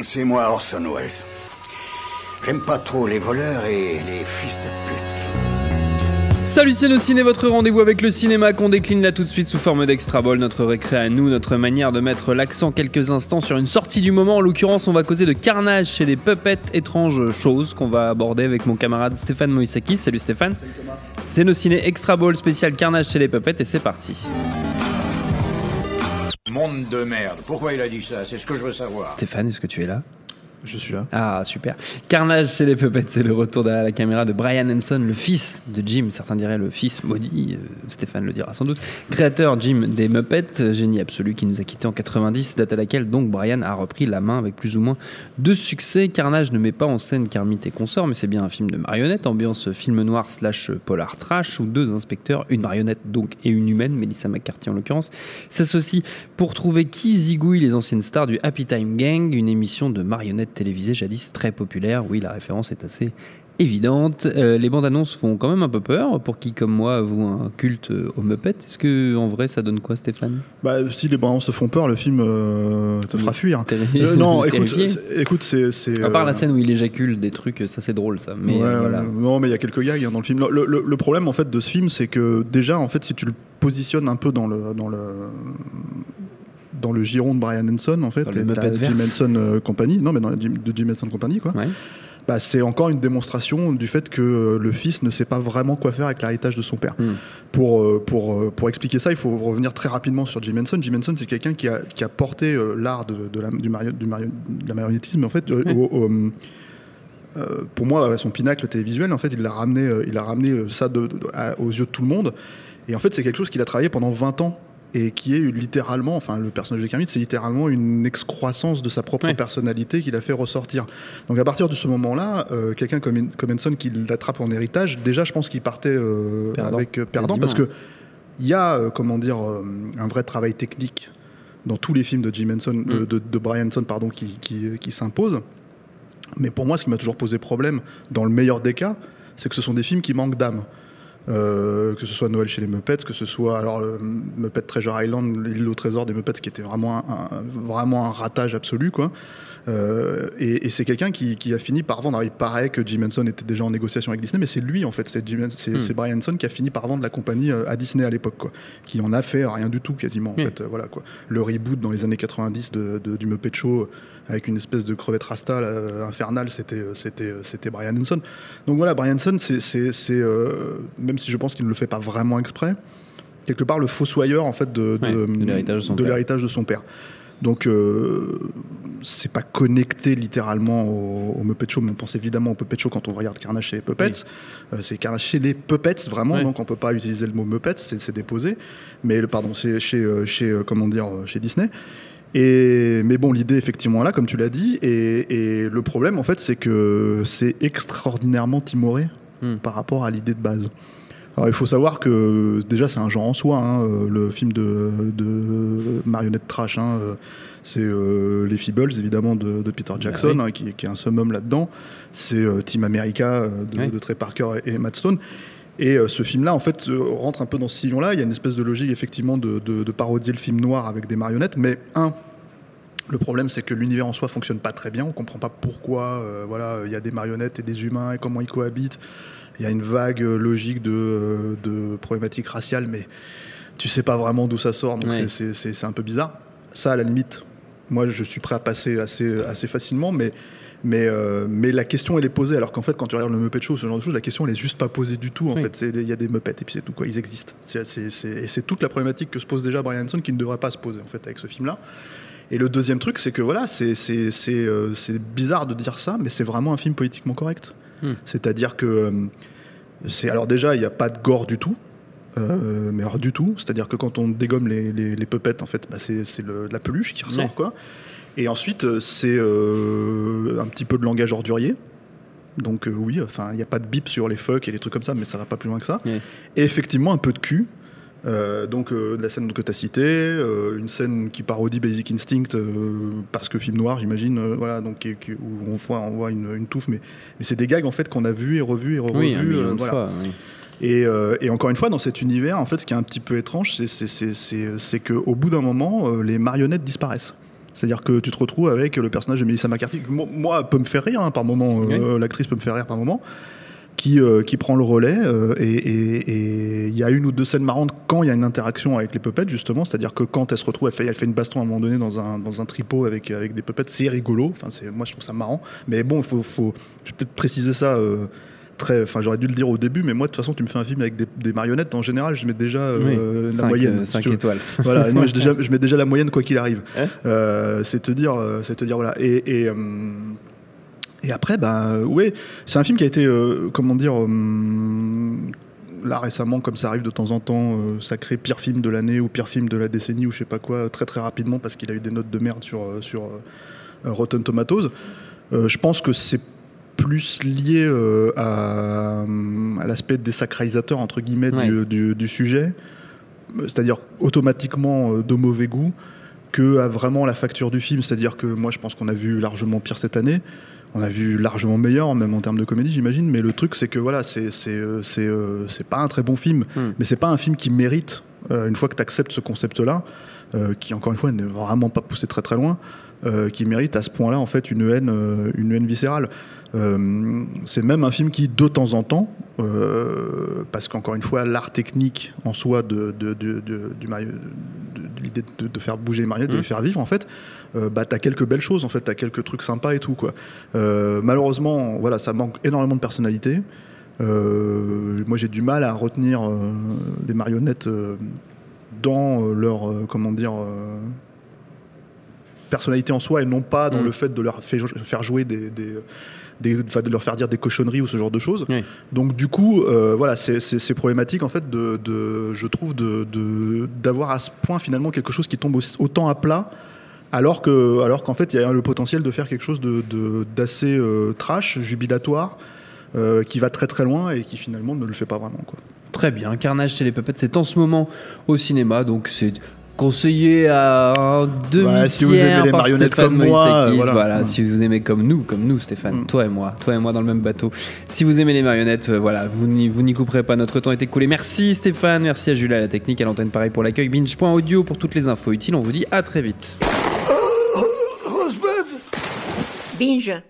C'est moi, Orson Welles. J'aime pas trop les voleurs et les fils de pute. Salut, c'est nos ciné, votre rendez-vous avec le cinéma qu'on décline là tout de suite sous forme d'Extra Ball, notre récré à nous, notre manière de mettre l'accent quelques instants sur une sortie du moment. En l'occurrence, on va causer de Carnage chez les Puppets, étrange chose qu'on va aborder avec mon camarade Stéphane Moïsaki. Salut Stéphane. C'est nos ciné Extra Ball spécial Carnage chez les Puppets et c'est parti. Monde de merde. Pourquoi il a dit ça? C'est ce que je veux savoir. Stéphane, est-ce que tu es là? Je suis là. Ah, super. Carnage chez les Puppets, c'est le retour derrière la caméra de Brian Henson, le fils de Jim, certains diraient le fils maudit, Stéphane le dira sans doute. Créateur Jim des Muppets, génie absolu qui nous a quittés en 90, date à laquelle donc Brian a repris la main avec plus ou moins de succès. Carnage ne met pas en scène Kermit et consorts, mais c'est bien un film de marionnettes, ambiance film noir / polar trash, où deux inspecteurs, une marionnette donc et une humaine, Melissa McCarthy en l'occurrence, s'associent pour trouver qui zigouille les anciennes stars du Happy Time Gang, une émission de marionnettes télévisée jadis très populaire. Oui, la référence est assez évidente. Les bandes annonces font quand même un peu peur pour qui, comme moi, avoue un culte aux Muppets. Est-ce que en vrai, ça donne quoi, Stéphane? Bah, si les bandes annonces te font peur, le film te fera fuir. Non, écoute, c'est. À part la scène où il éjacule des trucs, ça c'est drôle, ça. Mais ouais, voilà. Non, mais il y a quelques gags dans le film. Le problème en fait de ce film, c'est que déjà, en fait, si tu le positionnes un peu dans le giron de Brian Henson, en fait, et de la Jim Henson Company, non, mais de Jim Henson Company, quoi. Ouais. Bah, c'est encore une démonstration du fait que le fils ne sait pas vraiment quoi faire avec l'héritage de son père. Pour expliquer ça, il faut revenir très rapidement sur Jim Henson. Jim Henson, c'est quelqu'un qui a porté l'art de la marionnettisme, en fait, pour moi, son pinacle télévisuel, en fait, il a ramené ça aux yeux de tout le monde. Et en fait, c'est quelque chose qu'il a travaillé pendant 20 ans. Et qui est littéralement, enfin le personnage de Kermit, c'est littéralement une excroissance de sa propre personnalité qu'il a fait ressortir. Donc à partir de ce moment-là, quelqu'un comme Henson qui l'attrape en héritage, déjà je pense qu'il partait avec perdant, parce que il y a un vrai travail technique dans tous les films de Jim Henson, de Brian Henson, pardon, qui s'impose. Mais pour moi, ce qui m'a toujours posé problème, dans le meilleur des cas, c'est que ce sont des films qui manquent d'âme. Que ce soit Noël chez les Muppets, que ce soit Muppet Treasure Island, l'île au trésor des Muppets, qui était vraiment un ratage absolu, quoi. Et c'est quelqu'un qui a fini par vendre. Il paraît que Jim Henson était déjà en négociation avec Disney, mais c'est lui en fait, c'est Brian Henson qui a fini par vendre la compagnie à Disney à l'époque, quoi. Qui en a fait rien du tout quasiment, en fait. Voilà, quoi. Le reboot dans les années 90 du Muppet Show avec une espèce de crevette rasta infernale, c'était Brian Henson. Donc voilà, Brian Henson, c'est même si je pense qu'il ne le fait pas vraiment exprès, quelque part le fossoyeur en fait de l'héritage de son père. Donc c'est pas connecté littéralement au Muppet Show, mais on pense évidemment au Muppet Show quand on regarde Carnage chez les Puppets. C'est Carnage chez les Puppets vraiment, donc on peut pas utiliser le mot Muppets, c'est déposé. Mais c'est chez Disney. Mais bon, l'idée effectivement est là, comme tu l'as dit, et le problème en fait, c'est que c'est extraordinairement timoré par rapport à l'idée de base. Alors il faut savoir que déjà c'est un genre en soi, le film de marionnette trash, c'est les Feebles évidemment de Peter Jackson, qui est un summum là-dedans. C'est Team America de Trey Parker et Matt Stone. Et ce film-là, en fait, rentre un peu dans ce sillon-là. Il y a une espèce de logique, effectivement, de parodier le film noir avec des marionnettes. Mais le problème, c'est que l'univers en soi fonctionne pas très bien. On comprend pas pourquoi, il y a des marionnettes et des humains et comment ils cohabitent. Il y a une vague logique de problématiques raciales, mais tu sais pas vraiment d'où ça sort. Donc c'est un peu bizarre. Ça, à la limite, moi, je suis prêt à passer assez facilement, mais la question elle est posée, alors qu'en fait quand tu regardes le Muppet Show, ce genre de choses, la question elle est juste pas posée du tout en fait. Il y a des Muppets et puis c'est tout, quoi. Ils existent. Et c'est toute la problématique que se pose déjà Brian Henson qui ne devrait pas se poser en fait avec ce film là. Et le deuxième truc, c'est que voilà, c'est bizarre de dire ça, mais c'est vraiment un film politiquement correct. C'est-à-dire que alors déjà il n'y a pas de gore du tout. Mais alors du tout, c'est-à-dire que quand on dégomme les puppets en fait, c'est la peluche qui ressort, quoi. Et ensuite, c'est un petit peu de langage ordurier. Donc oui, enfin, il n'y a pas de bip sur les fuck et les trucs comme ça, mais ça va pas plus loin que ça. Et effectivement, un peu de cul. De la scène que tu as citée, une scène qui parodie Basic Instinct, parce que film noir, j'imagine, donc, où on voit une touffe, mais c'est des gags en fait qu'on a vus et revus et revus. Fois, oui. Et encore une fois, dans cet univers, en fait, ce qui est un petit peu étrange, c'est qu'au bout d'un moment, les marionnettes disparaissent. C'est-à-dire que tu te retrouves avec le personnage de Melissa McCarthy, qui, moi, peut me faire rire par moment, l'actrice peut me faire rire par moment, qui prend le relais, et il y a une ou deux scènes marrantes quand il y a une interaction avec les puppets, justement, c'est-à-dire que quand elle se retrouve, elle fait une baston à un moment donné dans un tripot avec des puppets, c'est rigolo, enfin, moi je trouve ça marrant, mais bon, je vais peut-être préciser ça... j'aurais dû le dire au début, mais moi de toute façon tu me fais un film avec des marionnettes, en général je mets déjà la moyenne, 5 étoiles. Voilà, moi je mets déjà la moyenne quoi qu'il arrive. C'est te dire voilà. Et après ouais, c'est un film qui a été là récemment, comme ça arrive de temps en temps, sacré pire film de l'année ou pire film de la décennie ou je sais pas quoi, très très rapidement parce qu'il a eu des notes de merde sur Rotten Tomatoes. Je pense que c'est plus lié à l'aspect désacralisateur entre guillemets du sujet, c'est-à-dire automatiquement de mauvais goût, que à vraiment la facture du film. C'est-à-dire que moi je pense qu'on a vu largement pire cette année, on a vu largement meilleur même en termes de comédie, j'imagine, mais le truc c'est que voilà, c'est pas un très bon film, mais c'est pas un film qui mérite, une fois que tu acceptes ce concept-là, qui encore une fois n'est vraiment pas poussé très très loin, qui mérite à ce point-là en fait une haine viscérale. C'est même un film qui de temps en temps, parce qu'encore une fois l'art technique en soi de l'idée de faire bouger les marionnettes, de les faire vivre en fait, t'as quelques belles choses en fait, t'as quelques trucs sympas et tout quoi. Malheureusement voilà, ça manque énormément de personnalité. Moi j'ai du mal à retenir des marionnettes dans leur personnalité en soi, et non pas dans le fait de leur faire jouer de leur faire dire des cochonneries ou ce genre de choses. Donc du coup voilà, c'est problématique en fait je trouve d'avoir à ce point finalement quelque chose qui tombe autant à plat, alors qu'en fait il y a le potentiel de faire quelque chose d'assez trash, jubilatoire, qui va très très loin et qui finalement ne le fait pas vraiment quoi. Très bien, Carnage chez les Puppets, c'est en ce moment au cinéma, donc c'est conseillé à un demi-tiers si vous aimez les marionnettes Stéphane comme moi, Moïsakis, voilà. Si vous aimez comme nous Stéphane, toi et moi dans le même bateau. Si vous aimez les marionnettes, voilà, vous n'y couperez pas, notre temps est écoulé. Merci Stéphane, merci à Jules à la technique, à l'antenne pareil pour l'accueil, binge.audio pour toutes les infos utiles, on vous dit à très vite. Binge.